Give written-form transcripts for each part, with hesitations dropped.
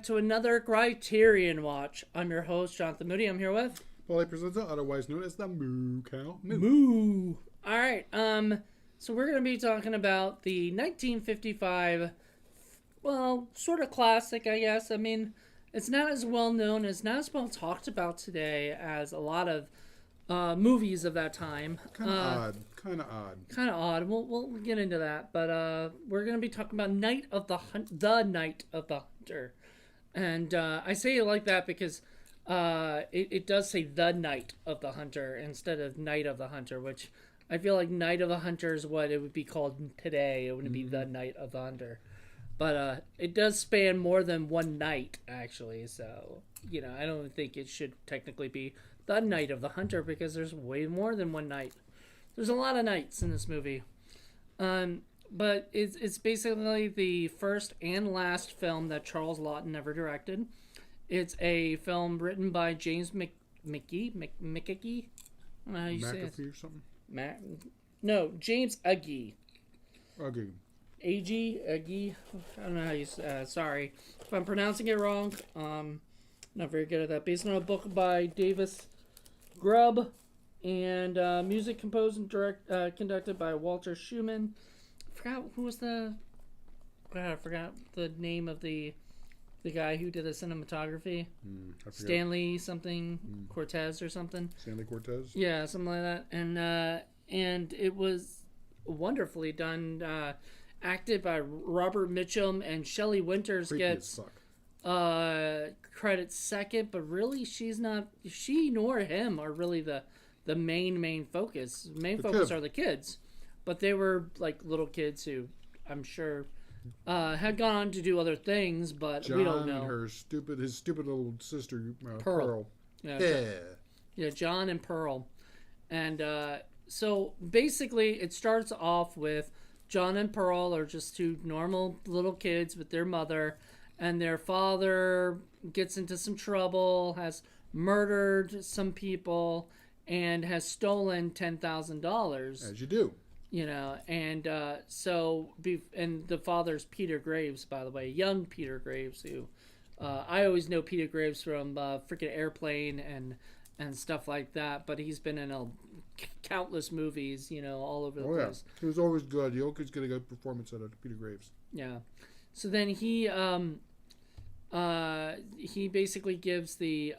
back to another Criterion Watch. I'm your host, Jonathan Moody. I'm here with Paul Presenza, otherwise known as the Moo Cow. Moo. All right. So we're going to be talking about the 1955, well, sort of classic, I guess. I mean, it's not as well known, it's not as well talked about today as a lot of movies of that time. Kind of odd. We'll get into that, but we're gonna be talking about Night of the Night of the Hunter, and I say it like that because it does say the Night of the Hunter instead of Night of the Hunter, which I feel like Night of the Hunter is what it would be called today. It wouldn't be the Night of the Hunter, but it does span more than one night actually. So I don't think it should technically be the Night of the Hunter because there's way more than one night. There's a lot of nights in this movie. But it's basically the first and last film that Charles Laughton ever directed. It's a film written by James McGee. I don't know how you say it. McAfee or something? No, James Agee. Agee. Agee. I don't know how you say sorry. If I'm pronouncing it wrong, not very good at that. Based on a book by Davis Grubb. And music composed and conducted by Walter Schumann. I forgot the name of the guy who did the cinematography. Stanley something Cortez or something. Stanley Cortez. Yeah, something like that. And it was wonderfully done. Acted by Robert Mitchum, and Shelley Winters Creepy gets credit second, but really she nor him are really the main focus. Focus are the kids, but they were like little kids who I'm sure had gone on to do other things, but John we don't know. And his stupid little sister Pearl. Yeah, John and Pearl. And so basically it starts off with John and Pearl are just two normal little kids with their mother, and their father gets into some trouble, has murdered some people, and has stolen $10,000. As you do. And and the father's Peter Graves, by the way, young Peter Graves, who I always know Peter Graves from freaking Airplane and stuff like that, but he's been in countless movies, all over the place. He was always good. You always get a good performance out of Peter Graves. Yeah. So then he basically gives the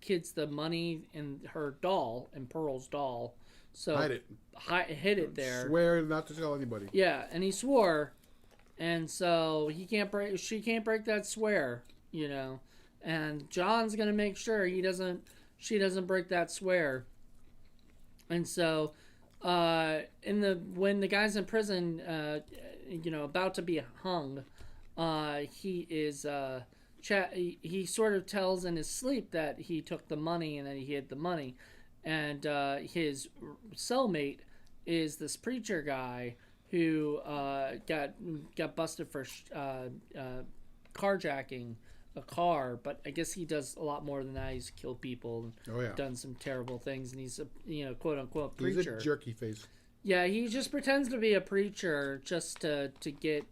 kids the money in her doll, in Pearl's doll. So hid it there. Swear not to tell anybody. Yeah, and he swore, and so she can't break that swear, And John's gonna make sure she doesn't break that swear. And so, when the guy's in prison, about to be hung. He is he sort of tells in his sleep that he took the money and that he hid the money, and his cellmate is this preacher guy who got busted for carjacking a car, but I guess he does a lot more than that. He's killed people and done some terrible things, and he's a quote unquote preacher. He's a jerky face. Yeah, he just pretends to be a preacher just to get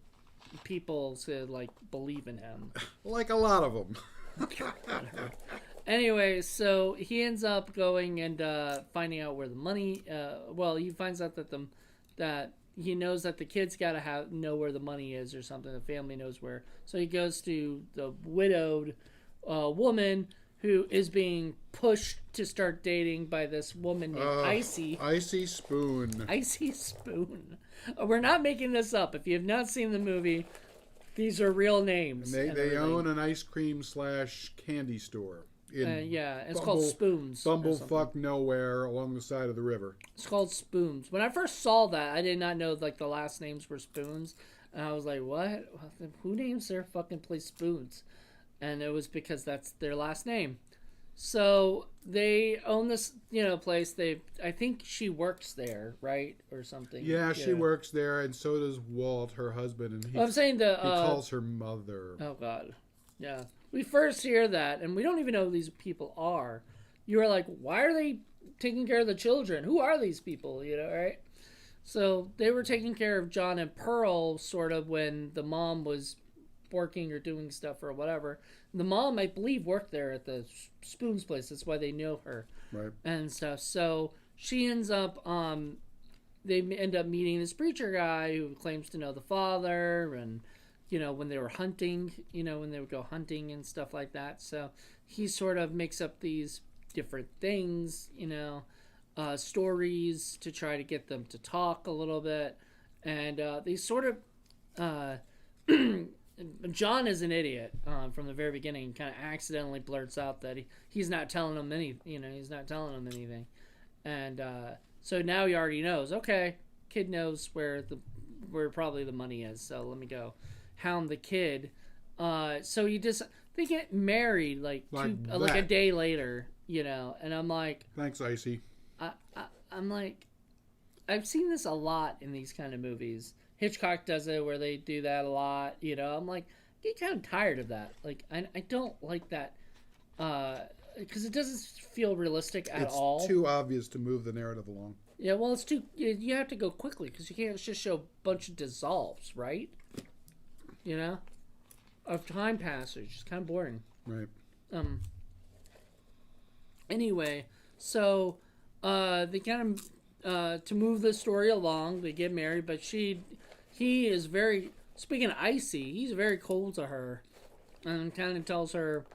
people to believe in him, like a lot of them. Anyway, so he ends up going and finding out where the money. He finds out that he knows that the kids gotta know where the money is or something. The family knows where, so he goes to the widowed woman who is being pushed to start dating by this woman named Icy Spoon. Icy Spoon. We're not making this up. If you have not seen the movie, these are real names. And they own an ice cream / candy store. It's called Spoons. Bumblefuck nowhere along the side of the river. It's called Spoons. When I first saw that, I did not know the last names were Spoons. And I was like, what? Who names their fucking place Spoons? And it was because that's their last name. So they own this, place. I think she works there, right, or something. Yeah, she works there, and so does Walt, her husband. And he calls her mother. Oh God, yeah. We first hear that, and we don't even know who these people are. You are like, why are they taking care of the children? Who are these people? Right? So they were taking care of John and Pearl, sort of, when the mom was working or doing stuff or whatever. And the mom, I believe, worked there at the Spoons place. That's why they know her. Right. And stuff. So she ends up, they end up meeting this preacher guy who claims to know the father, and, when they were hunting, when they would go hunting and stuff like that. So he sort of makes up these different things, stories to try to get them to talk a little bit. And they sort of, John is an idiot from the very beginning. Kind of accidentally blurts out that he's not telling them he's not telling them anything. And so now he already knows. Okay, kid knows where probably the money is. So let me go hound the kid. So they get married like a day later, And I'm like, thanks, Icy. I'm like, I've seen this a lot in these kind of movies. Hitchcock does it where they do that a lot. I'm like, I get kind of tired of that. Like, I don't like that because it doesn't feel realistic at all. It's too obvious to move the narrative along. Yeah, well, it's too. You have to go quickly because you can't just show a bunch of dissolves, right? Of time passage. It's kind of boring. Right. Anyway, so they kind of to move the story along, they get married, but he is very, speaking of Icy, he's very cold to her, and kind of tells her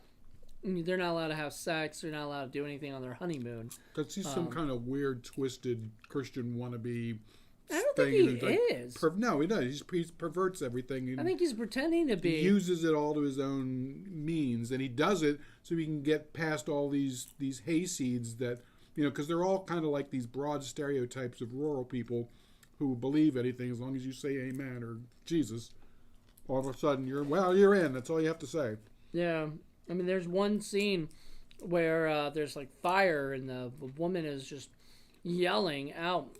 they're not allowed to have sex, they're not allowed to do anything on their honeymoon. Because he's some kind of weird, twisted Christian wannabe. I don't think he is. No, he does. He perverts everything. I think he's pretending to be. He uses it all to his own means, and he does it so he can get past all these hayseeds that, because they're all kind of like these broad stereotypes of rural people who believe anything as long as you say amen or Jesus. All of a sudden, you're in. That's all you have to say. Yeah. I mean, there's one scene where there's like fire and the woman is just yelling out,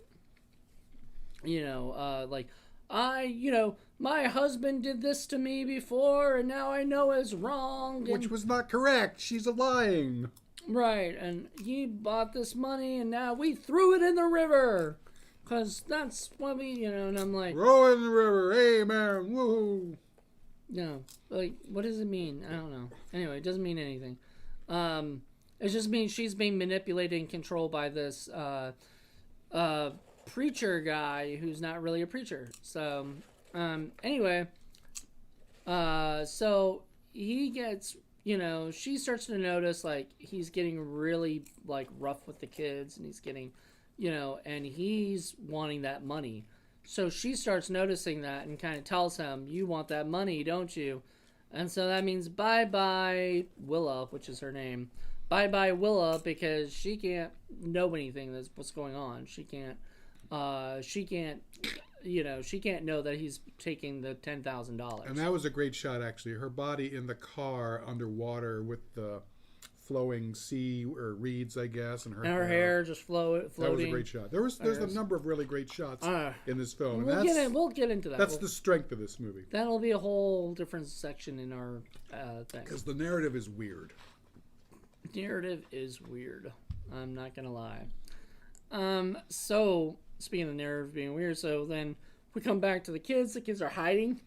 like, my husband did this to me before and now I know it's wrong. Which was not correct. She's lying. Right. And he bought this money and now we threw it in the river. Because that's what we, and I'm like, throw it in the river. Amen. Woohoo. No, like, what does it mean? I don't know. Anyway, it doesn't mean anything. It just means she's being manipulated and controlled by this preacher guy who's not really a preacher. So, anyway, so he gets, she starts to notice, like, he's getting really, like, rough with the kids, and he's getting, and he's wanting that money. So she starts noticing that and kind of tells him, you want that money, don't you? And so that means bye-bye Willa, which is her name. Bye-bye Willa, because she can't know anything that's what's going on. She can't know that he's taking the $10,000. And that was a great shot, actually. Her body in the car underwater with the flowing sea or reeds, I guess, and her hair just floating. That was a great shot. There's a number of really great shots in this film. We'll get into that. That's the strength of this movie. That'll be a whole different section in our thing. Because the narrative is weird. Narrative is weird. I'm not gonna lie. So speaking of narrative being weird, so then we come back to the kids. The kids are hiding.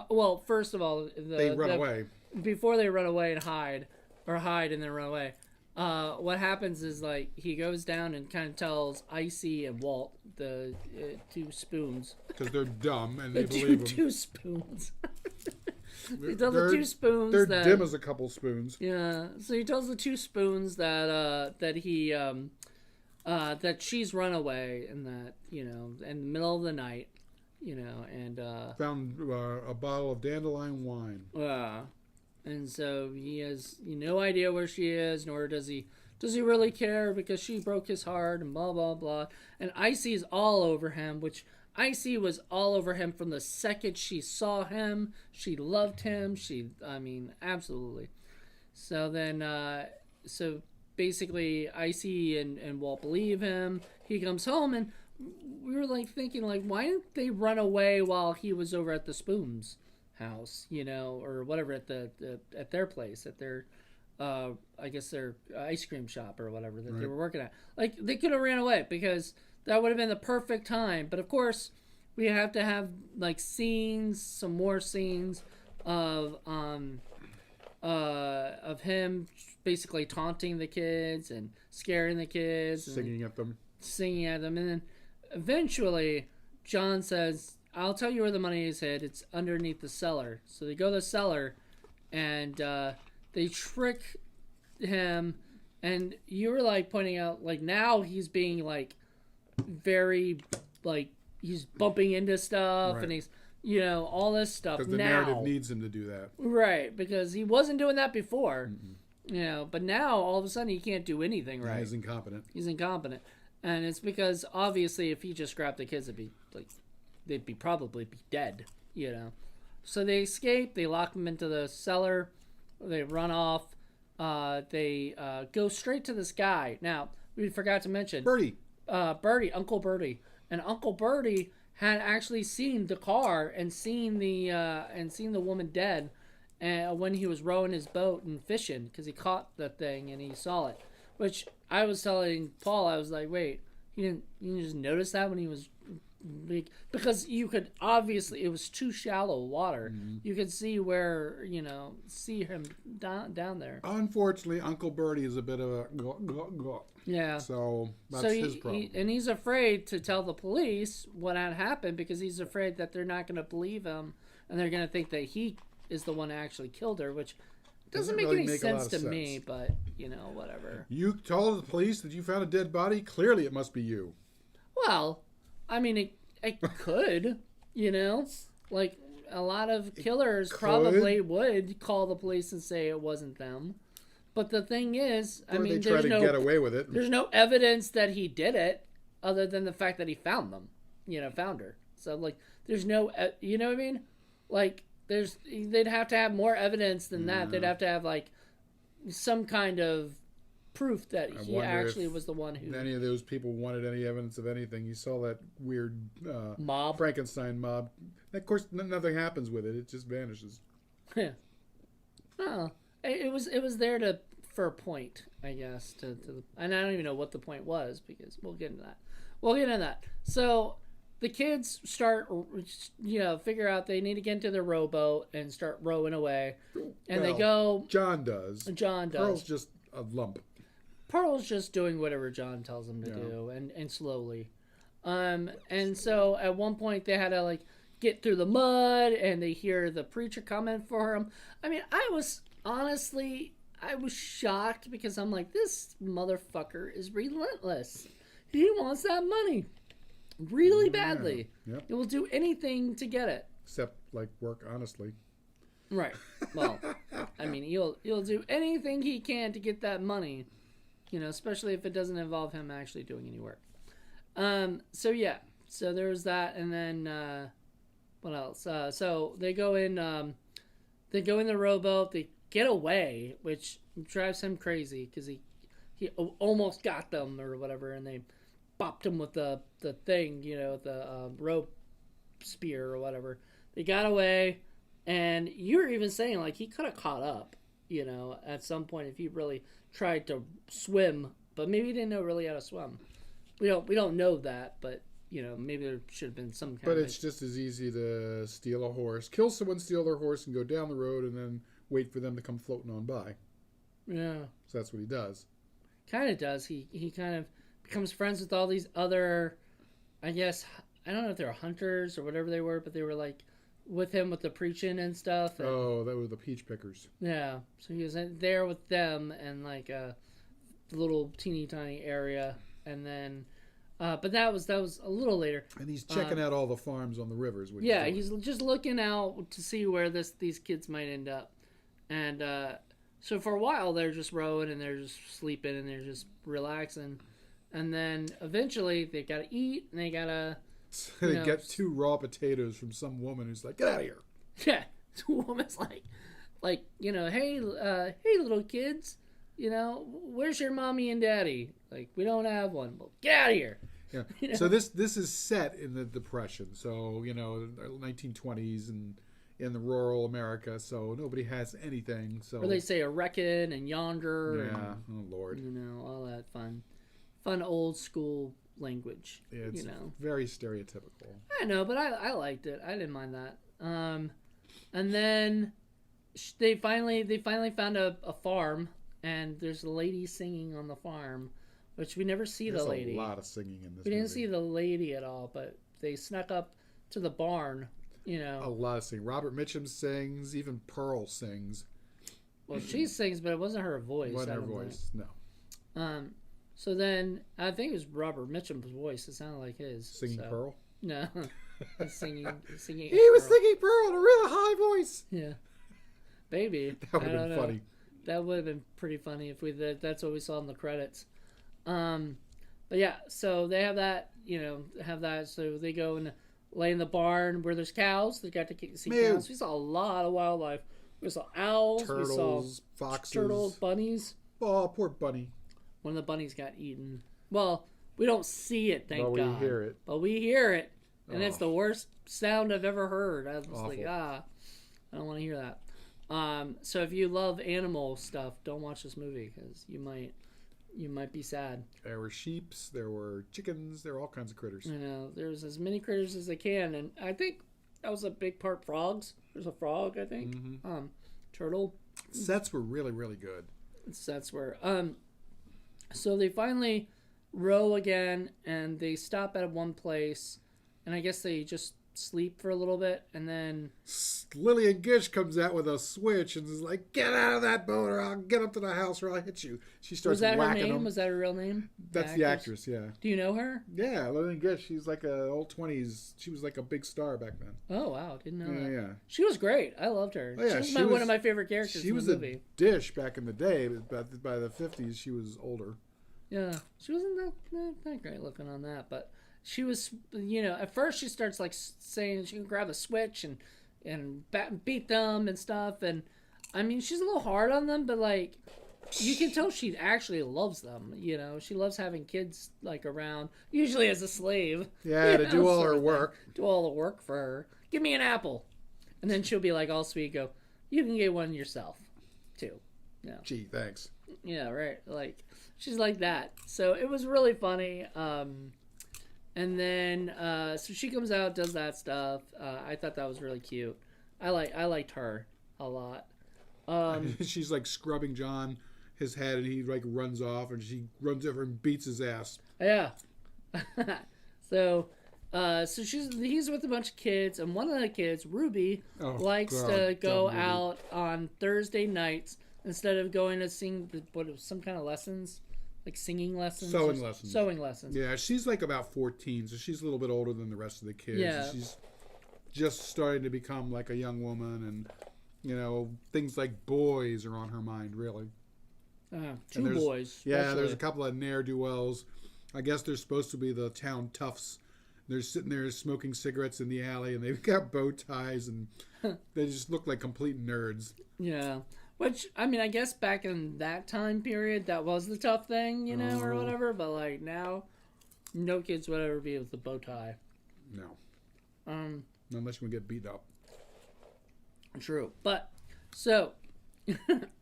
Well, first of all, they run away. Before they run away and hide and then run away. What happens is, like, he goes down and kind of tells Icy and Walt, the two spoons. Because they're dumb and they believe him. Two spoons. He tells the two spoons they're dim as a couple spoons. Yeah. So he tells the two spoons that that she's run away and that, in the middle of the night, and found a bottle of dandelion wine. And so he has no idea where she is, nor does he really care because she broke his heart and blah, blah, blah. And Icy's all over him, which Icy was all over him from the second she saw him. She loved him. Absolutely. So then, so basically Icy and Walt believe him. He comes home and we were like thinking, like, why didn't they run away while he was over at the Spoons house, or whatever at their place, at their I guess their ice cream shop or whatever that they were working at. Like, they could have ran away because that would have been the perfect time. But of course we have to have like scenes, some more scenes of him basically taunting the kids and scaring the kids, singing at them, and then eventually John says, "I'll tell you where the money is hid. It's underneath the cellar." So they go to the cellar, and they trick him. And you were like pointing out, like, now he's being like very like he's bumping into stuff, right. and he's, you know, all this stuff. Because the narrative needs him to do that, right? Because he wasn't doing that before, you know. But now all of a sudden he can't do anything right. He's incompetent. And it's because obviously if he just grabbed the kids, they'd probably be dead, you know. So they escape. They lock them into the cellar. They run off. They go straight to this guy. Now we forgot to mention Bertie, Uncle Bertie, and Uncle Bertie had actually seen the car and seen the woman dead, when he was rowing his boat and fishing, because he caught the thing and he saw it. Which I was telling Paul, I was like, wait, you didn't just notice that when he was big? Because you could obviously, it was too shallow water. You could see where, you know, see him down there. Unfortunately, Uncle Bertie is a bit of a yeah. So that's his problem. And he's afraid to tell the police what had happened, because he's afraid that they're not going to believe him and they're going to think that he is the one that actually killed her, which doesn't make any sense to me, but, you know, whatever. You told the police that you found a dead body? Clearly it must be you. Well, I mean, it could, you know? Like, a lot of killers probably would call the police and say it wasn't them. But the thing is, Or they try to get away with it. There's no evidence that he did it, other than the fact that he found them, found her. So, like, there's no, you know what I mean? Like, they'd have to have more evidence than that. They'd have to have, like, some kind of proof that he actually was the one who... any of those people wanted any evidence of anything. You saw that weird mob, Frankenstein mob. Of course, nothing happens with it. It just vanishes. Yeah. Oh, it was there for a point, I guess. And I don't even know what the point was, because we'll get into that. So the kids start, figure out they need to get into their rowboat and start rowing away. And they go... John does. Pearl's just a lump. Pearl's just doing whatever John tells him to do, and slowly. And so at one point they had to, like, get through the mud, and they hear the preacher coming for him. I mean, I was shocked, because I'm like, this motherfucker is relentless. He wants that money really badly. Yep. He will do anything to get it. Except, like, work honestly. Right. Well, I mean, he'll do anything he can to get that money, especially if it doesn't involve him actually doing any work. So there's that, and then what else? So they go in the rowboat. They get away, which drives him crazy, because he almost got them or whatever, and they bopped him with the thing, the rope spear or whatever. They got away, and you were even saying, like, he could have caught up, at some point if he really tried to swim, but maybe he didn't know really how to swim. We don't know that, but maybe there should have been some kind But it's just as easy to steal a horse, kill someone, steal their horse, and go down the road, and then wait for them to come floating on by. Yeah. So that's what he does. Kind of does. He kind of becomes friends with all these other, I guess, I don't know if they were hunters or whatever they were, but they were, like, with him with the preaching and stuff. And, that were the peach pickers. Yeah. So he was there with them and, like, a little teeny tiny area, and then... but that was a little later. And he's checking out all the farms on the rivers. He's just looking out to see where these kids might end up. And so for a while, they're just rowing, and they're just sleeping, and they're just relaxing. And then eventually, they got to eat, and they got to... They get 2 raw potatoes from some woman who's like, get out of here. Yeah, the woman's like, hey, little kids, where's your mommy and daddy? Like, we don't have one. Well, get out of here. Yeah. So this is set in the Depression. So, 1920s and in the rural America. So nobody has anything. So where they say a reckon and yonder. Yeah. And, oh, Lord. All that fun old school language. Yeah, it's very stereotypical. I know, but I liked it. I didn't mind that. And then they finally found a farm, and there's a lady singing on the farm, which we never see There's the lady. a lot of singing in this We movie. didn't see the lady at all, but they snuck up to the barn, you know. A lot of singing. Robert Mitchum sings. Even Pearl sings. Well, she sings, but it wasn't her voice. It wasn't her voice, no. So then, I think it was Robert Mitchum's voice. It sounded like his. Singing Pearl? No. singing. He was singing Pearl in a really high voice. Yeah. Baby. That would have been funny. That would have been pretty funny if that's what we saw in the credits. But yeah, so they have that, so they go and lay in the barn where there's cows. They got to see cows. We saw a lot of wildlife. We saw owls. Turtles, we saw foxes. Turtles, bunnies. Oh, poor bunny. One of the bunnies got eaten. Well, we don't see it, thank God. But we hear it. But we hear it. And it's the worst sound I've ever heard. I was like, I don't want to hear that. So if you love animal stuff, don't watch this movie because you might be sad. There were sheeps, there were chickens, there were all kinds of critters. There's as many critters as they can, and I think that was a big part frogs. There's a frog, I think. Mm-hmm. Turtle. Sets were really, really good. Sets were. So they finally row again, and they stop at one place, and I guess they just sleep for a little bit, and then Lillian Gish comes out with a switch and is like, "Get out of that boat, or I'll get up to the house, or I'll hit you." She starts whacking them. Was that her name? Was that her real name? That's the actress, yeah. Do you know her? Yeah, Lillian Gish. She's like a old 20s. She was like a big star back then. Oh wow, didn't know that. Yeah. She was great. I loved her. Oh, yeah, she was one of my favorite characters. She in was the movie. a dish back in the day, but by the 50s she was older. Yeah, she wasn't that great looking on that, but she was, at first she starts like saying she can grab a switch and beat them and stuff, and I mean she's a little hard on them, but like you can tell she actually loves them. She loves having kids like around, usually as a slave. Yeah, to do all her work. Do all the work for her. Give me an apple, and then she'll be like all sweet, go, you can get one yourself, too. Yeah. Gee, thanks. Yeah, right. Like she's like that. So it was really funny. And then so she comes out, does that stuff. I thought that was really cute. I liked her a lot. She's like scrubbing John his head, and he like runs off, and she runs over and beats his ass. Yeah. So he's with a bunch of kids, and one of the kids, Ruby, likes to go out on Thursday nights instead of going to sing some kind of lessons. Like singing lessons? Sewing lessons. Yeah, she's like about 14, so she's a little bit older than the rest of the kids. Yeah. She's just starting to become like a young woman, and, things like boys are on her mind, really. Two boys. Yeah, especially. there's a couple of ne'er-do-wells. I guess they're supposed to be the town toughs. They're sitting there smoking cigarettes in the alley, and they've got bow ties, and they just look like complete nerds. Yeah. Which, I mean, I guess back in that time period, that was the tough thing, or whatever. But, like, now, no kids would ever be with a bow tie. No. Unless you get beat up. True. But, so...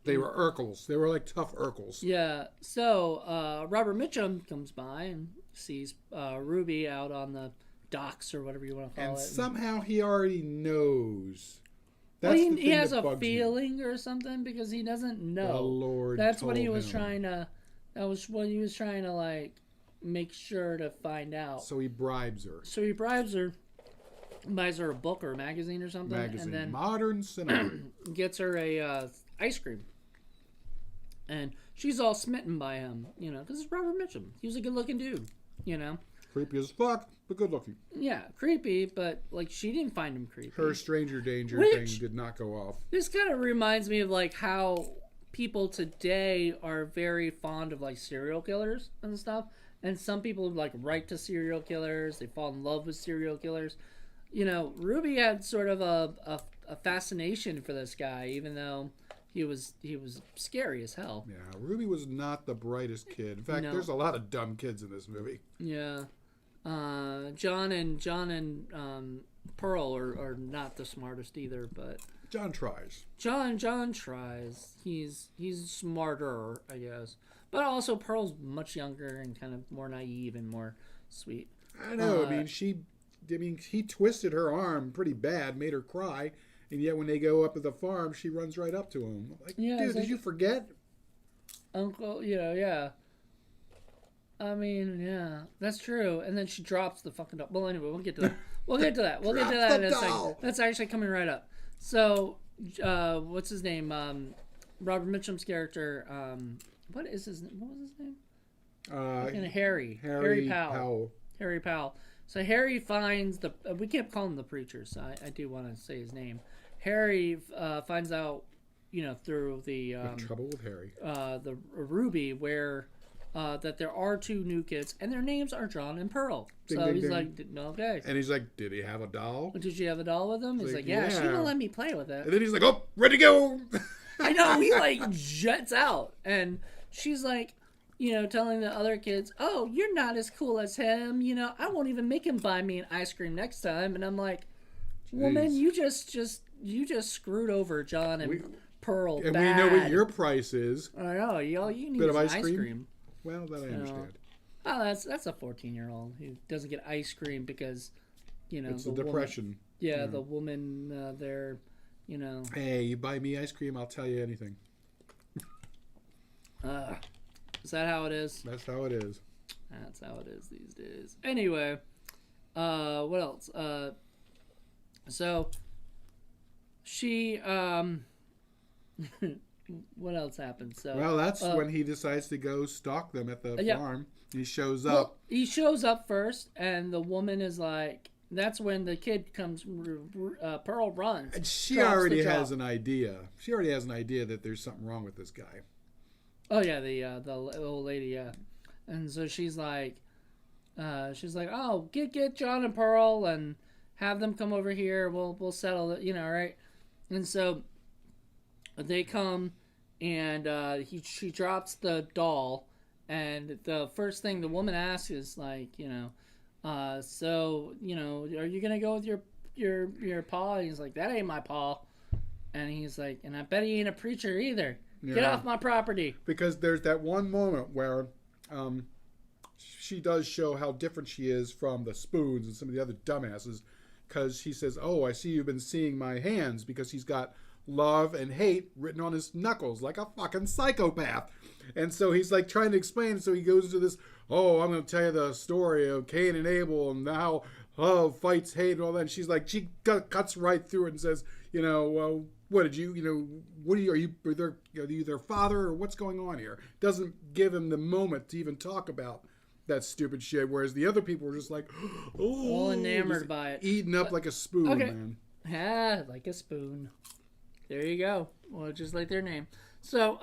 They were Urkels. They were like tough Urkels. Yeah. So, Robert Mitchum comes by and sees Ruby out on the docks, or whatever you want to call it. And somehow he already knows... He has a feeling or something because he doesn't know. The Lord That's told what he was him. trying to. That was what he was trying to like make sure to find out. So he bribes her. So he bribes her, buys her a book or a magazine or something, Magazine, and then Modern Cinema. gets her a ice cream. And she's all smitten by him, because it's Robert Mitchum. He was a good-looking dude, Creepy as fuck, but good looking. Yeah, creepy, but like she didn't find him creepy. Her stranger danger thing did not go off. This kind of reminds me of like how people today are very fond of like serial killers and stuff. And some people like write to serial killers. They fall in love with serial killers. Ruby had sort of a fascination for this guy, even though he was scary as hell. Yeah, Ruby was not the brightest kid. In fact, there's a lot of dumb kids in this movie. Yeah. John and Pearl are not the smartest either, but John tries. John tries. He's smarter, I guess. But also Pearl's much younger and kind of more naive and more sweet. I know. He twisted her arm pretty bad, made her cry, And yet when they go up to the farm, she runs right up to him. Like, Yeah, dude, it's did like- you forget? Uncle, yeah. I mean, yeah, that's true. And then she drops the fucking doll. Well, anyway, we'll get to that. We'll get to that in a Drops the second. doll. That's actually coming right up. So, what's his name? Robert Mitchum's character. What was his name? Harry. Harry Powell. Harry Powell. So Harry finds we can't call him the preacher, so I do want to say his name. Harry finds out, through the Trouble with Harry. the Ruby, where that there are two new kids, and their names are John and Pearl. Ding, So ding, he's ding. like, okay. And he's like, did he have a doll? Did she have a doll with him? He's like, like, yeah, she yeah. didn't let me play with it. And then he's like, oh, ready to go. I know, he like jets out, and she's like, telling the other kids, oh, you're not as cool as him. I won't even make him buy me an ice cream next time. And I'm like, woman, you just screwed over John and Pearl. And bad. we know what your price is. I know, you need Bit of some ice cream? Well, that I understand. Oh, that's a 14-year-old who doesn't get ice cream because, It's the the depression. Woman, the woman there, Hey, you buy me ice cream, I'll tell you anything. Is that how it is? That's how it is. That's how it is these days. Anyway, what else? So she what else happened? So Well, that's when he decides to go stalk them at the yeah. farm. He shows up. Well, he shows up first, and the woman is like, that's when the kid comes, Pearl runs. And she drops the already jaw. has an idea. She already has an idea that there's something wrong with this guy. Oh yeah, the old lady, yeah. And so she's like, oh, get John and Pearl and have them come over here. We'll settle it, right? And so they come, and she drops the doll, and the first thing the woman asks is like, so are you gonna go with your paw? And he's like, that ain't my paw. And he's like, and I bet he ain't a preacher either. Get Yeah. off my property. Because there's that one moment where she does show how different she is from the Spoons and some of the other dumbasses. Because he says, oh, I see you've been seeing my hands, because he's got love and hate written on his knuckles like a fucking psychopath. And so he's like trying to explain. So he goes into this, oh, I'm going to tell you the story of Cain and Abel and how love fights hate and all that. And she's like, she cuts right through it and says, well, what did you, are you their father, or what's going on here? Doesn't give him the moment to even talk about that stupid shit. Whereas the other people were just like, oh, All enamored by it. eating up like a spoon, Okay. man. Ah, like a spoon. There you go. Well, just like their name. So,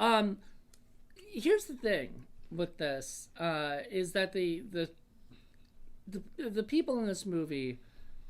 here's the thing with this, is that the people in this movie,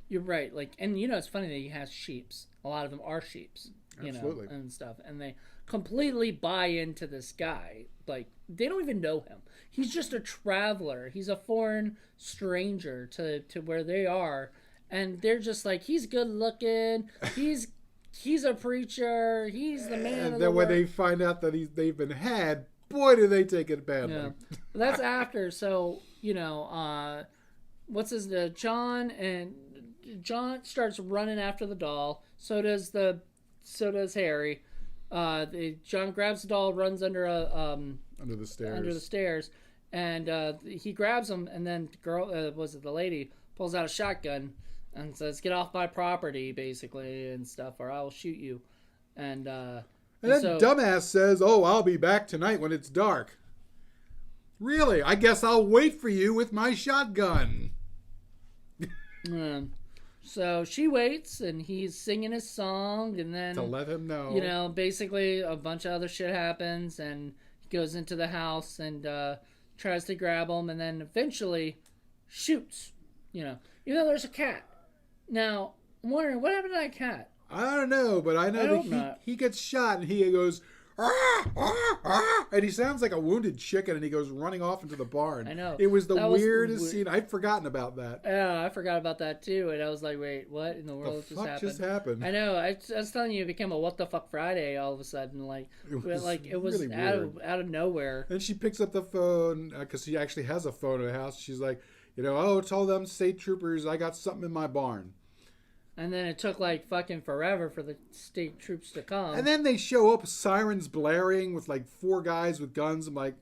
you're right. Like, and it's funny that he has sheeps. A lot of them are sheeps, Absolutely. and stuff, and they completely buy into this guy. Like, they don't even know him. He's just a traveler. He's a foreign stranger to where they are, and they're just like, he's good looking. He's a preacher. He's the man. And of then the when they world. find out that they've been had, boy, do they take it badly. Yeah. That's after. So what's his name? John starts running after the doll. So does Harry. John grabs the doll, runs under Under the stairs. under the stairs, and he grabs him, and then the lady pulls out a shotgun and says, "Get off my property," basically, and stuff, or I'll shoot you. And then so, dumbass says, oh, I'll be back tonight when it's dark. Really? I guess I'll wait for you with my shotgun. So she waits, and he's singing his song, and then To let him know. Basically a bunch of other shit happens, and he goes into the house and tries to grab him, and then eventually shoots. Even though there's a cat. Now, I'm wondering what happened to that cat. I don't know, but I know hope not. that he gets shot and he goes, "Ah, ah, ah," and he sounds like a wounded chicken, and he goes running off into the barn. I know. It was the That was weirdest scene. I'd forgotten about that. Yeah, I forgot about that too, and I was like, wait, what in the world The fuck just happened? I know. I was telling you, it became a what the fuck Friday all of a sudden. It was really out of nowhere. Then she picks up the phone, because she actually has a phone in the house. She's like, oh, tell them state troopers I got something in my barn. And then it took like fucking forever for the state troops to come. And then they show up, sirens blaring with like 4 guys with guns. I'm like,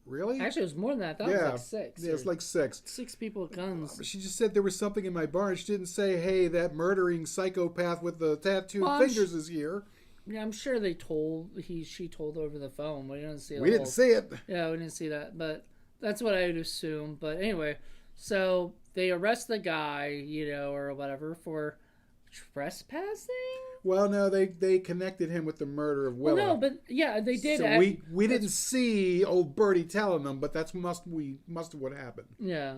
really? Actually, it was more than that. That was like 6. Yeah, it's like 6. 6 people with guns. She just said there was something in my barn. She didn't say, hey, that murdering psychopath with the tattooed fingers is here. Yeah, I'm sure she told over the phone. We didn't see it. We didn't see it. Yeah, we didn't see that. But that's what I would assume. But anyway, so they arrest the guy, or whatever, for trespassing. Well, no, they connected him with the murder of Willa. Well, no, but yeah, they did. So we didn't see old Bertie telling them, but that's must have what happened. Yeah,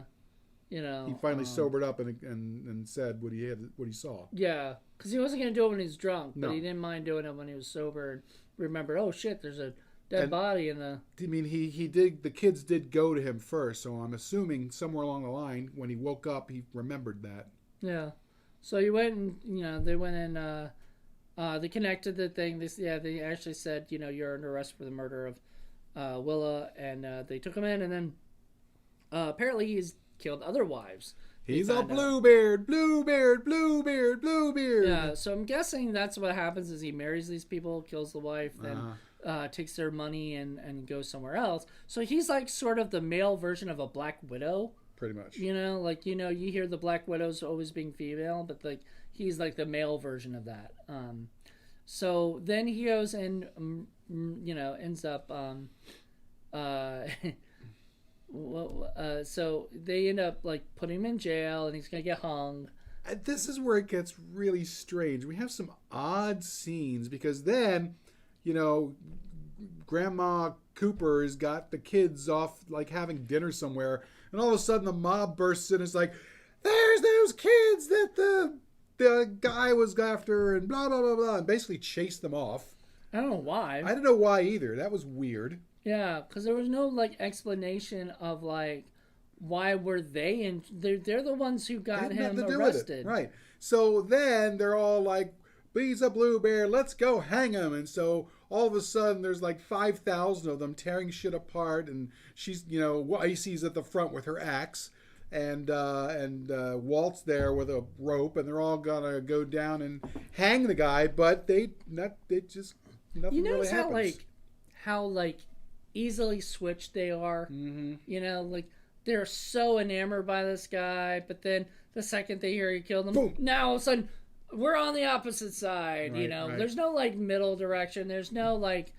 he finally sobered up and said what he saw. Yeah, because he wasn't going to do it when he was drunk, but No. he didn't mind doing it when he was sober and remembered, oh shit, there's a dead body in the. I mean, he did. The kids did go to him first, so I'm assuming somewhere along the line when he woke up, he remembered that. Yeah, so he went and they went and they connected the thing. They actually said you're under arrest for the murder of Willa, and they took him in, and then apparently he's killed other wives. He's a Bluebeard. Yeah, so I'm guessing that's what happens is he marries these people, kills the wife, then takes their money and goes somewhere else. So he's like sort of the male version of a Black Widow. Pretty much. You hear the Black Widows always being female, but like he's like the male version of that. So then he goes and ends up so they end up like putting him in jail and he's gonna get hung. This is where it gets really strange. We have some odd scenes because then, Grandma Cooper has got the kids off like having dinner somewhere, and all of a sudden the mob bursts in. It's like, there's those kids that the guy was after, and blah blah blah blah, and basically chased them off. I don't know why. I don't know why either. That was weird. Yeah, because there was no like explanation of like why were they in. They're the ones who got him arrested, right? So then they're all like, "He's a blue bear. Let's go hang him." And so all of a sudden, there's like 5,000 of them tearing shit apart, and she's Icy's at the front with her axe, and Walt's there with a rope, and they're all gonna go down and hang the guy, but nothing really happens. how easily switched they are. Mm-hmm. Like they're so enamored by this guy, but then the second they hear he killed them, boom, now all of a sudden we're on the opposite side. Right, right. There's no like middle direction. There's no like,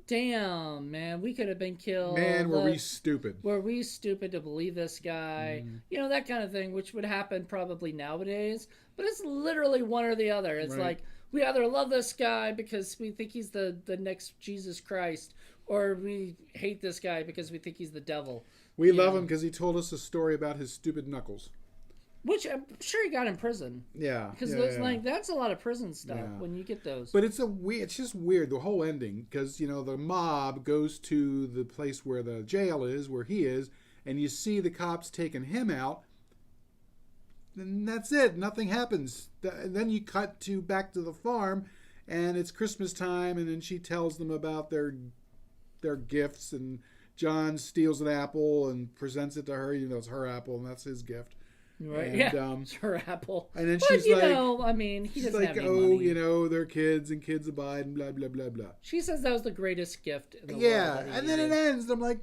damn man, we could have been killed. Man, were we stupid? Were we stupid to believe this guy? Mm-hmm. That kind of thing, which would happen probably nowadays. But it's literally one or the other. It's right. like we either love this guy because we think he's the next Jesus Christ, or we hate this guy because we think he's the devil. We love him because he told us a story about his stupid knuckles. Which I'm sure he got in prison. Yeah. Because like that's a lot of prison stuff when you get those. But it's just weird, the whole ending, because, the mob goes to the place where the jail is, where he is, and you see the cops taking him out, and that's it. Nothing happens. And then you cut back to the farm, and it's Christmas time, and then she tells them about their gifts, and John steals an apple and presents it to her. It's her apple, and that's his gift. Right. And, yeah. It's her apple. And then she's like, he doesn't have any money. They're kids and kids abide and blah blah blah blah. She says that was the greatest gift in the world. Yeah, and then it ends. I'm like,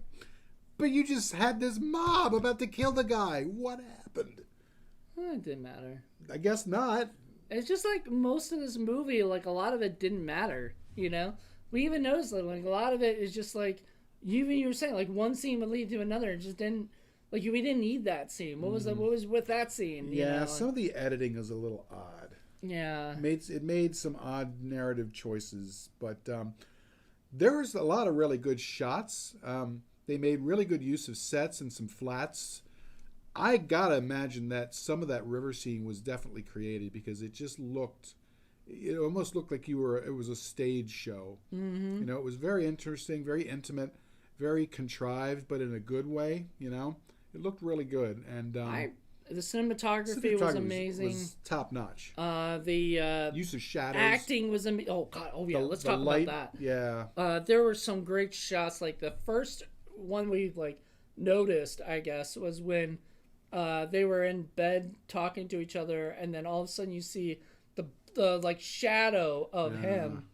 but you just had this mob about to kill the guy. What happened? It didn't matter. I guess not. It's just like most of this movie, like a lot of it didn't matter. We even noticed that like a lot of it is just like you were saying, like one scene would lead to another. It just didn't. Like we didn't need that scene. What was with that scene? Yeah, some of the editing is a little odd. Yeah, it made some odd narrative choices, but there was a lot of really good shots. They made really good use of sets and some flats. I gotta imagine that some of that river scene was definitely created because it just looked. It almost looked like it was a stage show. Mm-hmm. It was very interesting, very intimate, very contrived, but in a good way. It looked really good, and the cinematography was amazing. Was top notch. The use of shadows, acting was amazing. Oh god, let's talk about that. Yeah. There were some great shots. Like the first one we like noticed, I guess, was when they were in bed talking to each other, and then all of a sudden you see the like shadow of him.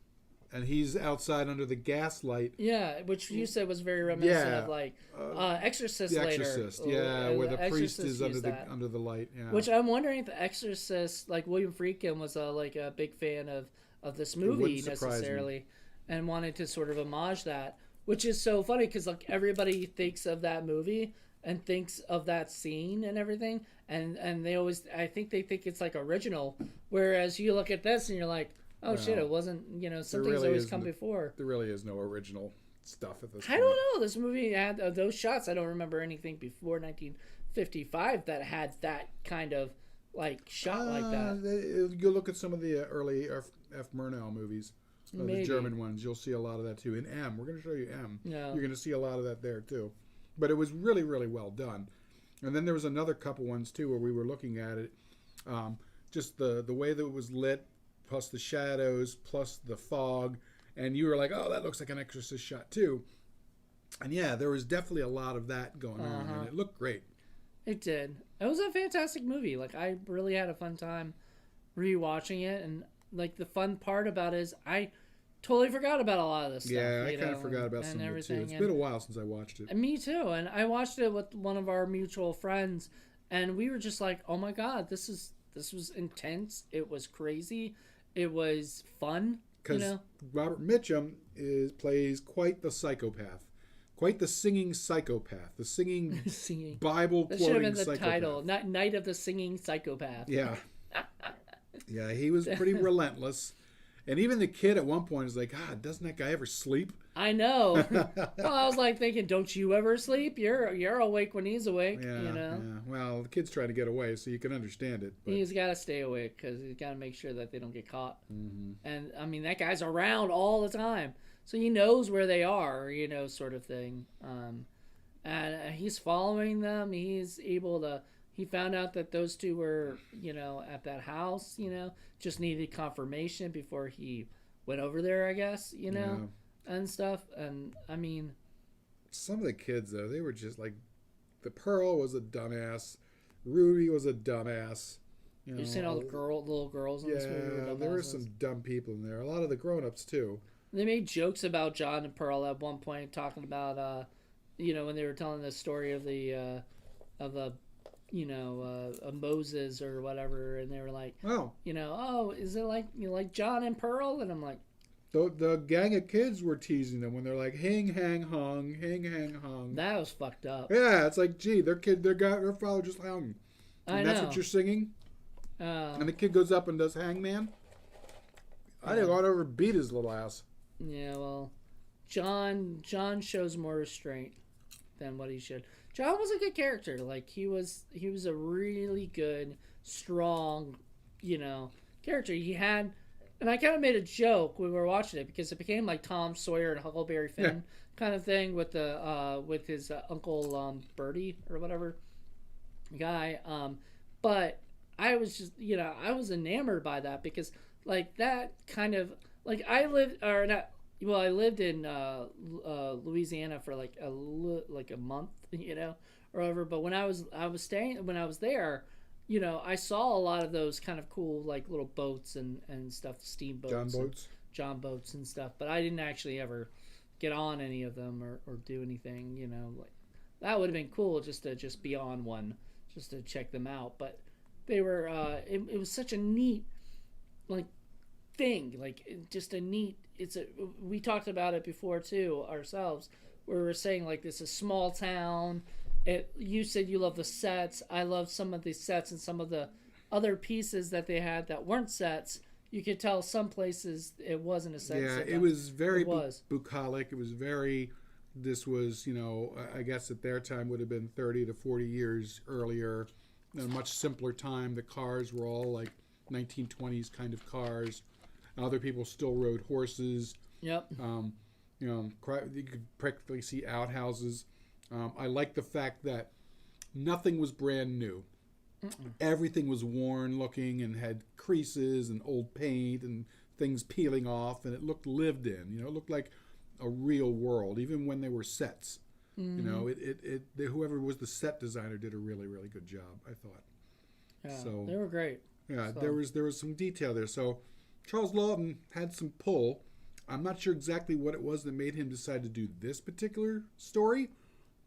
And he's outside under the gaslight. Yeah, which you said was very reminiscent of like Exorcist The later. Exorcist, where the priest is under the light. Yeah. Which I'm wondering if the Exorcist, like William Friedkin, was like a big fan of this movie necessarily, and wanted to sort of homage that. Which is so funny because like everybody thinks of that movie and thinks of that scene and everything, and they always, I think they think it's like original, whereas you look at this and you're like, oh shit, it wasn't, some things always come before. There really is no original stuff at this point. I don't know. This movie had those shots. I don't remember anything before 1955 that had that kind of like shot like that. You look at some of the early F. Murnau movies, the German ones. You'll see a lot of that too. In M, we're going to show you M. Yeah. You're going to see a lot of that there too. But it was really, really well done. And then there was another couple ones too where we were looking at it. Just the way that it was lit, plus the shadows, plus the fog, and you were like, oh, that looks like an Exorcist shot too. And yeah, there was definitely a lot of that going on, and it looked great. It did. It was a fantastic movie. Like, I really had a fun time rewatching it, and like the fun part about it is I totally forgot about a lot of this stuff. Yeah, I kind of forgot about some of it too. It's been a while since I watched it. Me too, and I watched it with one of our mutual friends, and we were just like, oh my god, this was intense. It was crazy. It was fun. Because Robert Mitchum plays quite the psychopath. Quite the singing psychopath. The singing Bible quoting psychopath. That should have been the title. Not Night of the Singing Psychopath. Yeah. Yeah, he was pretty relentless. And even the kid at one point is like, God, doesn't that guy ever sleep? I know. Well, I was like thinking, don't you ever sleep? You're awake when he's awake. Yeah, yeah. Well, the kid's trying to get away, so you can understand it. But... He's got to stay awake because he's got to make sure that they don't get caught. Mm-hmm. And, I mean, that guy's around all the time. So he knows where they are, sort of thing. And he's following them. He's able to... He found out that those two were, at that house, just needed confirmation before he went over there, I guess, and stuff. And, I mean... Some of the kids, though, they were just like... The Pearl was a dumbass. Ruby was a dumbass. You've seen all the little girls in this movie? Yeah, there were some dumb people in there. A lot of the grown-ups, too. They made jokes about John and Pearl at one point, talking about, when they were telling the story of Moses or whatever, and they were like, is it like John and Pearl? And I'm like, the gang of kids were teasing them when they're like, hang, hang, hung, hang, hang, hung. That was fucked up. Yeah, it's like, gee, their father just hung. And that's what you're singing? Oh. And the kid goes up and does Hangman? I think I ought to ever beat his little ass. Yeah, well, John shows more restraint than what he should. John was a good character. Like, he was a really good, strong, character. He had, and I kind of made a joke when we were watching it because it became like Tom Sawyer and Huckleberry Finn kind of thing with with his Uncle Bertie or whatever guy. But I was just, I was enamored by that because like that kind of like I lived in Louisiana for like a month, or whatever. But when I was there, I saw a lot of those kind of cool like little boats and stuff, steamboats, John boats and stuff. But I didn't actually ever get on any of them or do anything. Like that would have been cool just to be on one, just to check them out. But they were it was such a neat like thing, like just a neat. We talked about it before too ourselves, where we were saying like this is a small town. You said you love the sets. I love some of the sets and some of the other pieces that they had that weren't sets. You could tell some places it wasn't a set. Yeah, it was very bucolic. It was very. This was, I guess at their time would have been 30 to 40 years earlier. A much simpler time. The cars were all like 1920s kind of cars. Other people still rode horses. Yep. You could practically see outhouses. I like the fact that nothing was brand new. Mm-mm. Everything was worn looking and had creases and old paint and things peeling off, and it looked lived in. It looked like a real world, even when they were sets. You know, whoever was the set designer did a really, really good job, I thought. Yeah, So they were great. yeah, So. there was some detail there. So Charles Laughton had some pull. I'm not sure exactly what it was that made him decide to do this particular story,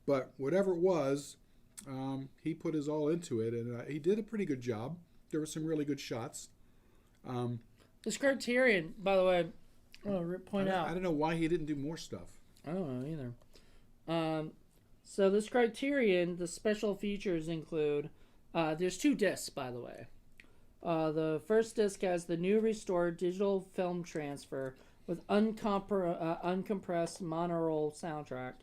but whatever it was, he put his all into it, and he did a pretty good job. There were some really good shots. This Criterion, by the way, I want to point out. I don't know why he didn't do more stuff. I don't know either. So this Criterion, the special features include, there's 2 discs, by the way. The first disc has the new restored digital film transfer with uncompressed monorail soundtrack,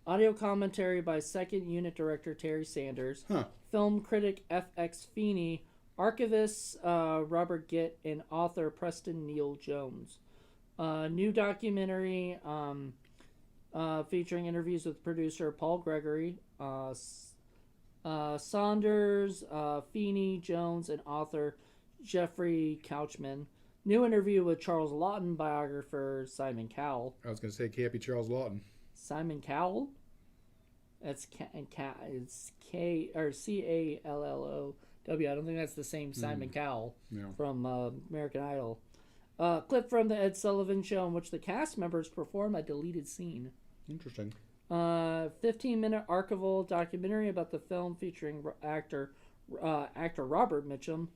audio commentary by second unit director Terry Sanders, film critic F.X. Feeney, archivist Robert Gitt, and author Preston Neal Jones. New documentary featuring interviews with producer Paul Gregory, Saunders, Feeney, Jones, and author Jeffrey Couchman. New interview with Charles Laughton biographer Simon Cowell. I was going to say, it can't be Charles Laughton. Simon Cowell? It's K or Calllow. I don't think that's the same Simon Cowell from American Idol. Clip from the Ed Sullivan Show in which the cast members perform a deleted scene. Interesting. 15-minute archival documentary about the film featuring actor Robert Mitchum.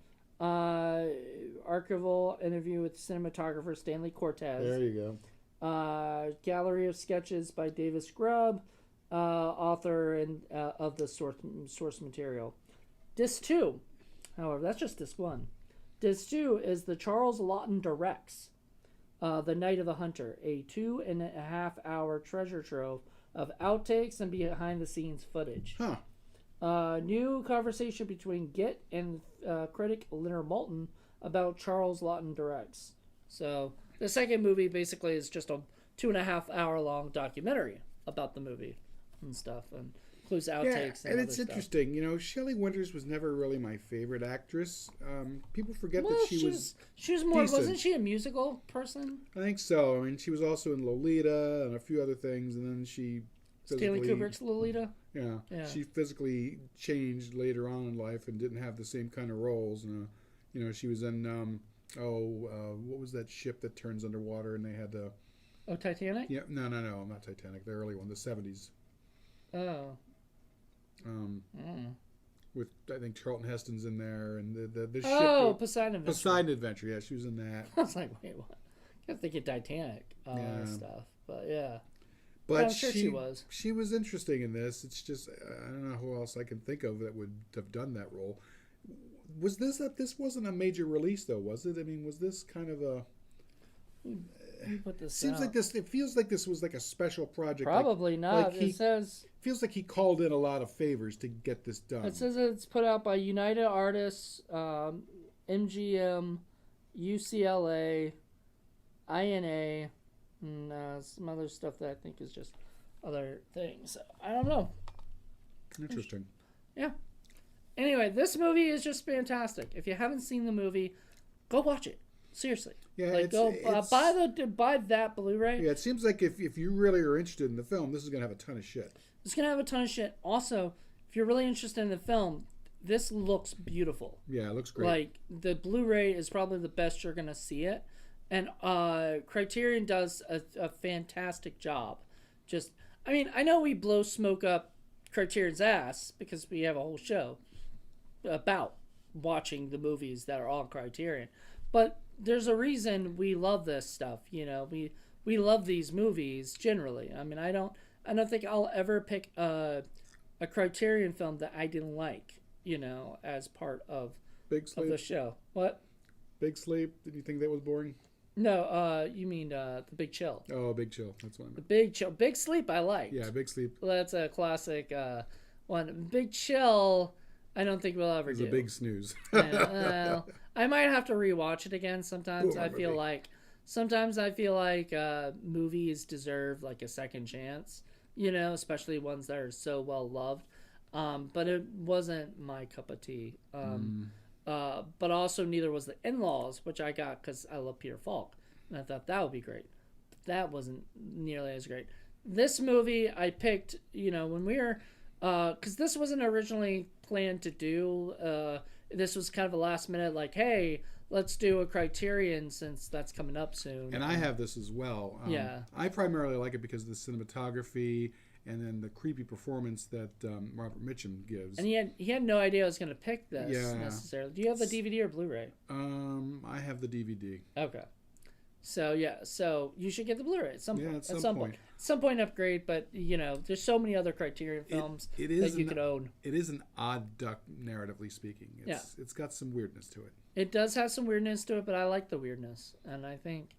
Archival interview with cinematographer Stanley Cortez. There you go. Gallery of sketches by Davis Grubb, author and of the source material. Disc 2, however, that's just Disc 1. Disc 2 is the Charles Laughton Directs, The Night of the Hunter, a 2.5-hour treasure trove of outtakes and behind-the-scenes footage. New conversation between Gitt and critic Leonard Moulton about Charles Laughton Directs. So the second movie basically is just a 2.5-hour long documentary about the movie and stuff, and includes outtakes. And it's interesting. You know, Shelley Winters was never really my favorite actress. People forget that she was more. decent. Wasn't she a musical person? I think so. I mean, she was also in Lolita and a few other things, and then she Stanley Kubrick's Lolita. Yeah, she physically changed later on in life and didn't have the same kind of roles. You know, she was in what was that ship that turns underwater and they had the Titanic? Yeah, no, not Titanic. The early one, the 70s. Oh. With I think Charlton Heston's in there and the ship. Oh, Poseidon Adventure. Poseidon Adventure. Yeah, she was in that. I was like, wait, what? I'm thinking Titanic stuff, but yeah. But I'm sure she was. She was interesting in this. It's just I don't know who else I can think of that would have done that role. Was this this wasn't a major release though, was it? I mean, was this kind of a? Put this Seems out. like this. It feels like this was like a special project. Probably not. Like It says feels like he called in a lot of favors to get this done. it says it's put out by United Artists, MGM, UCLA, INA, and some other stuff that I think is just other things. I don't know. Interesting. Yeah. Anyway, this movie is just fantastic. If you haven't seen the movie, go watch it. Seriously. Yeah, like buy that Blu-ray. Yeah, it seems like if you really are interested in the film, this is gonna have a ton of shit. It's gonna have a ton of shit. Also, if you're really interested in the film, this looks beautiful. Yeah, it looks great. Like the Blu-ray is probably the best you're gonna see it, and Criterion does a fantastic job. Just, I mean, I know we blow smoke up Criterion's ass because we have a whole show about watching the movies that are on Criterion, but there's a reason we love this stuff. You know, we love these movies generally. I mean, I don't think I'll ever pick a Criterion film that I didn't like, you know, as part of the show. What? Big Sleep? Did you think that was boring? No, you mean The Big Chill. Oh, Big Chill. That's what I meant. The Big Chill. Big Sleep I liked. Yeah, Big Sleep. That's a classic one. Big Chill, I don't think we'll ever do. It's a big snooze. Well, I might have to rewatch it again. Sometimes I feel like movies deserve like a second chance, you know, especially ones that are so well loved. But it wasn't my cup of tea. But also neither was The In-Laws, which I got because I love Peter Falk, and I thought that would be great. But that wasn't nearly as great. this movie I picked, when we were, because this wasn't originally planned to do. This was kind of a last minute, like, hey, let's do a Criterion since that's coming up soon. And I have this as well. Yeah. I primarily like it because of the cinematography and then the creepy performance that Robert Mitchum gives. And he had no idea I was going to pick this necessarily. Do you have the DVD or Blu-ray? I have the DVD. Okay. So you should get the Blu-ray at some point. At some point. At some point upgrade, but there's so many other Criterion films that you could own. It is an odd duck, narratively speaking. It's got some weirdness to it. It does have some weirdness to it, but I like the weirdness, and I think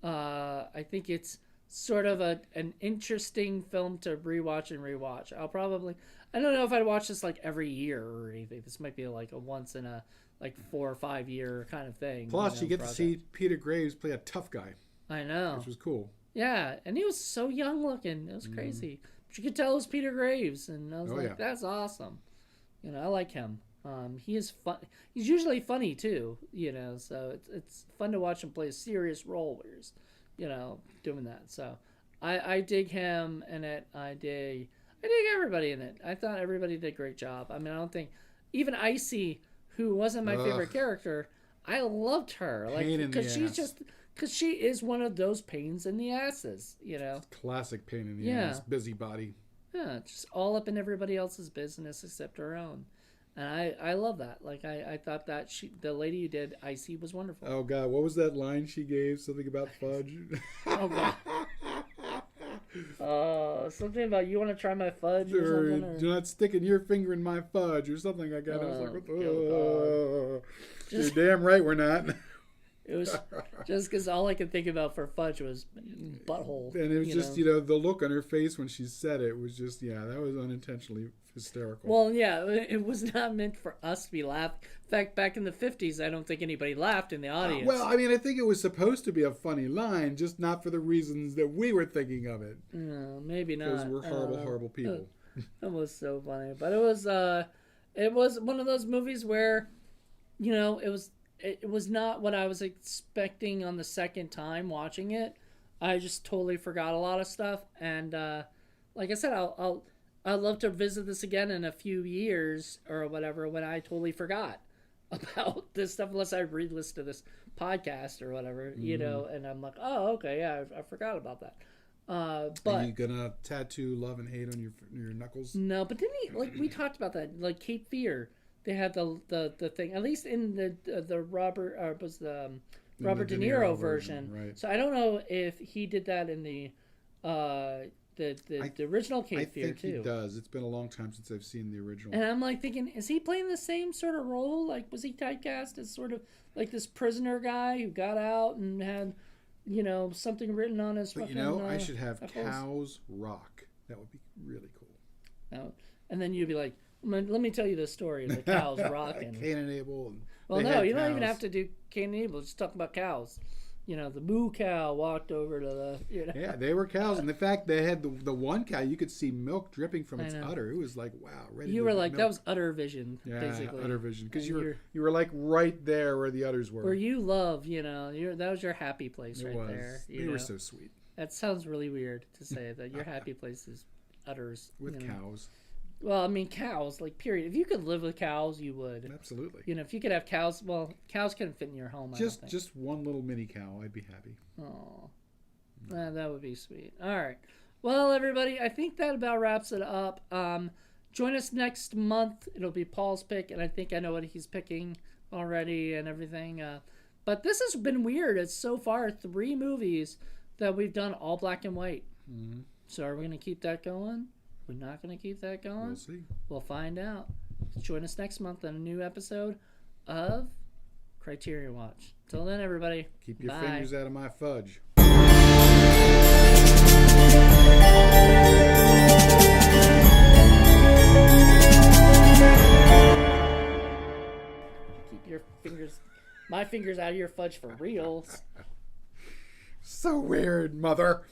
it's sort of an interesting film to rewatch and rewatch. I don't know if I'd watch this like every year or anything. This might be like a once in a 4 or 5 year kind of thing. Plus, you get to see Peter Graves play a tough guy. I know, which was cool. Yeah, and he was so young looking. It was crazy. But you could tell it was Peter Graves, and I was that's awesome. I like him. He is fun. He's usually funny too, so it's fun to watch him play a serious role where he's, doing that. So I dig him in it. I dig everybody in it. I thought everybody did a great job. I mean, I don't think even Icy, who wasn't my favorite character, I loved her. Because she is one of those pains in the asses, Classic pain in the ass, busybody. Yeah, just all up in everybody else's business except her own. And I love that. Like, I thought that the lady who did Icy was wonderful. Oh, God. What was that line she gave? Something about fudge? Oh, God. Something about you want to try my fudge or something? Or... You're not sticking your finger in my fudge or something like that. I was like, you're damn right we're not. It was just because all I could think about for fudge was butthole. And it was just, the look on her face when she said it was just, that was unintentionally hysterical. Well, yeah, it was not meant for us to be laughing. In fact, back in the 50s, I don't think anybody laughed in the audience. Well, I mean, I think it was supposed to be a funny line, just not for the reasons that we were thinking of it. No, maybe not. Because we're horrible people. It was so funny. But it was one of those movies where, it was not what I was expecting on the second time watching it. I just totally forgot a lot of stuff. And like I said, I'd love to visit this again in a few years or whatever when I totally forgot about this stuff, unless I re-listen to this podcast or whatever, and I'm like, oh, okay, yeah, I forgot about that. But are you gonna tattoo love and hate on your knuckles? No, but didn't he, we talked about that, like Cape Fear. They had the thing, at least in the Robert De Niro version. Right. So I don't know if he did that in the original Cape Fear too. I think he does. It's been a long time since I've seen the original. And I'm like thinking, is he playing the same sort of role? Like, was he typecast as sort of like this prisoner guy who got out and had, something written on his fucking I should have cows rock. That would be really cool. And then you'd be like, let me tell you the story of the cows rocking. Cain and Abel. Well, no, you don't even have to do Cain and Abel. Just talk about cows. The moo cow walked over to the... Yeah, they were cows. And the fact they had the one cow, you could see milk dripping from its udder. It was like, wow. You were like, milk. That was udder vision, basically. Yeah, udder vision. Because you were like right there where the udders were. Where you love, that was your happy place right there. They were so sweet. That sounds really weird to say, that your happy place is udders. With cows. Well, I mean, cows, period. If you could live with cows, you would. Absolutely. If you could have cows, well, cows couldn't fit in your home, Just one little mini cow, I'd be happy. Oh, that would be sweet. All right. Well, everybody, I think that about wraps it up. Join us next month. It'll be Paul's pick, and I think I know what he's picking already and everything. But this has been weird. It's so far 3 movies that we've done all black and white. Mm-hmm. So are we going to keep that going? We're not going to keep that going? We'll see. We'll find out. Join us next month on a new episode of Criterion Watch. Till then, everybody. Keep your fingers out of my fudge. Keep my fingers out of your fudge for real. So weird, mother.